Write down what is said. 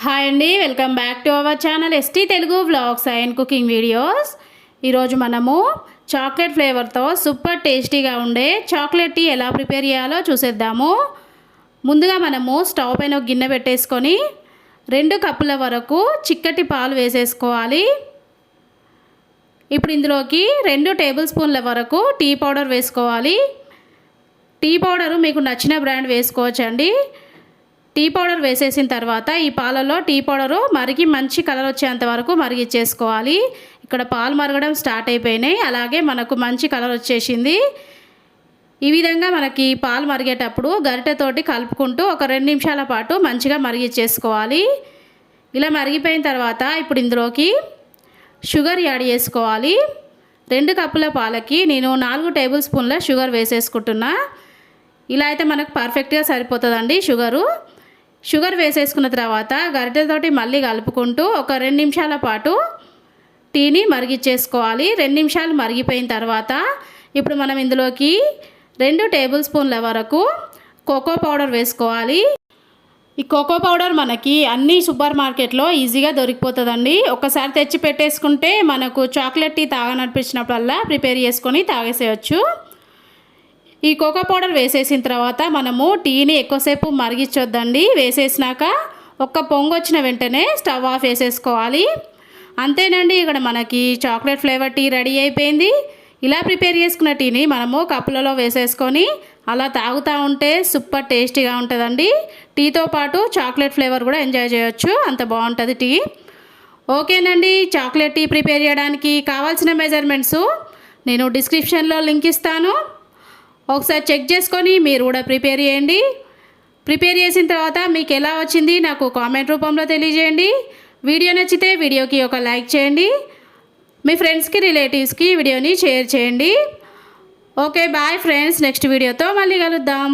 Hi అండి, welcome back to our channel ST Telugu vlogs and cooking videos. ఈరోజు మనము chocolate ఫ్లేవర్తో super టేస్టీగా ఉండే చాక్లెట్ టీ ఎలా ప్రిపేర్ చేయాలో చూసేద్దాము. ముందుగా మనము స్టవ్ పైన ఒక గిన్నె పెట్టేసుకొని 2 కప్పుల వరకు చిక్కటి పాలు వేసేసుకోవాలి. ఇప్పుడు ఇందులోకి 2 టేబుల్ స్పూన్ల వరకు టీ పౌడర్ వేసుకోవాలి. టీ పౌడరు మీకు నచ్చిన బ్రాండ్ వేసుకోవచ్చండి. టీ పౌడర్ వేసేసిన తర్వాత ఈ పాలలో టీ పౌడరు మరిగి మంచి కలర్ వచ్చేంత వరకు మరిగిచ్చేసుకోవాలి. ఇక్కడ పాలు మరగడం స్టార్ట్ అయిపోయినాయి, అలాగే మనకు మంచి కలర్ వచ్చేసింది. ఈ విధంగా మనకి పాలు మరిగేటప్పుడు గరిటెతోటి కలుపుకుంటూ ఒక 2 నిమిషాల పాటు మంచిగా మరిగిచ్చేసుకోవాలి. ఇలా మరిగిపోయిన తర్వాత ఇప్పుడు ఇందులోకి షుగర్ యాడ్ చేసుకోవాలి. 2 కప్పుల పాలకి నేను 4 టేబుల్ స్పూన్ల షుగర్ వేసేసుకుంటున్నా. ఇలా అయితే మనకు పర్ఫెక్ట్గా సరిపోతుందండి. షుగర్ వేసేసుకున్న తర్వాత గరిటెతోటి మళ్ళీ కలుపుకుంటూ ఒక 2 నిమిషాల పాటు టీని మరిగిచ్చేసుకోవాలి. 2 నిమిషాలు మరిగిపోయిన తర్వాత ఇప్పుడు మనం ఇందులోకి 2 టేబుల్ స్పూన్ల వరకు కోకో పౌడర్ వేసుకోవాలి. ఈ కోకో పౌడర్ మనకి అన్ని సూపర్ మార్కెట్లో ఈజీగా దొరికిపోతుందండి. ఒకసారి తెచ్చి పెట్టేసుకుంటే మనకు చాక్లెట్ టీ తాగననిపించినప్పుడల్లా ప్రిపేర్ చేసుకొని తాగేసేయచ్చు. ఈ కోకో పౌడర్ వేసేసిన తర్వాత మనము టీని ఎక్కువసేపు మరిగించొద్దండి. వేసేసినాక ఒక్క పొంగు వచ్చిన వెంటనే స్టవ్ ఆఫ్ వేసేసుకోవాలి. అంతేనండి, ఇక్కడ మనకి చాక్లెట్ ఫ్లేవర్ టీ రెడీ అయిపోయింది. ఇలా ప్రిపేర్ చేసుకున్న టీని మనము కప్పులలో వేసేసుకొని అలా తాగుతూ ఉంటే సూపర్ టేస్టీగా ఉంటుందండి. టీతో పాటు చాక్లెట్ ఫ్లేవర్ కూడా ఎంజాయ్ చేయొచ్చు, అంత బాగుంటుంది టీ. ఓకేనండి, చాక్లెట్ టీ ప్రిపేర్ చేయడానికి కావాల్సిన మెజర్మెంట్స్ నేను డిస్క్రిప్షన్లో లింక్ ఇస్తాను. ఒకసారి చెక్ చేసుకొని మీరు కూడా ప్రిపేర్ చేయండి. ప్రిపేర్ చేసిన తర్వాత మీకు ఎలా వచ్చింది నాకు కామెంట్ రూపంలో తెలియజేయండి. వీడియో నచ్చితే వీడియోకి ఒక లైక్ చేయండి. మీ ఫ్రెండ్స్కి రిలేటివ్స్కి వీడియోని షేర్ చేయండి. ఓకే, బాయ్ ఫ్రెండ్స్, నెక్స్ట్ వీడియోతో మళ్ళీ కలుద్దాం.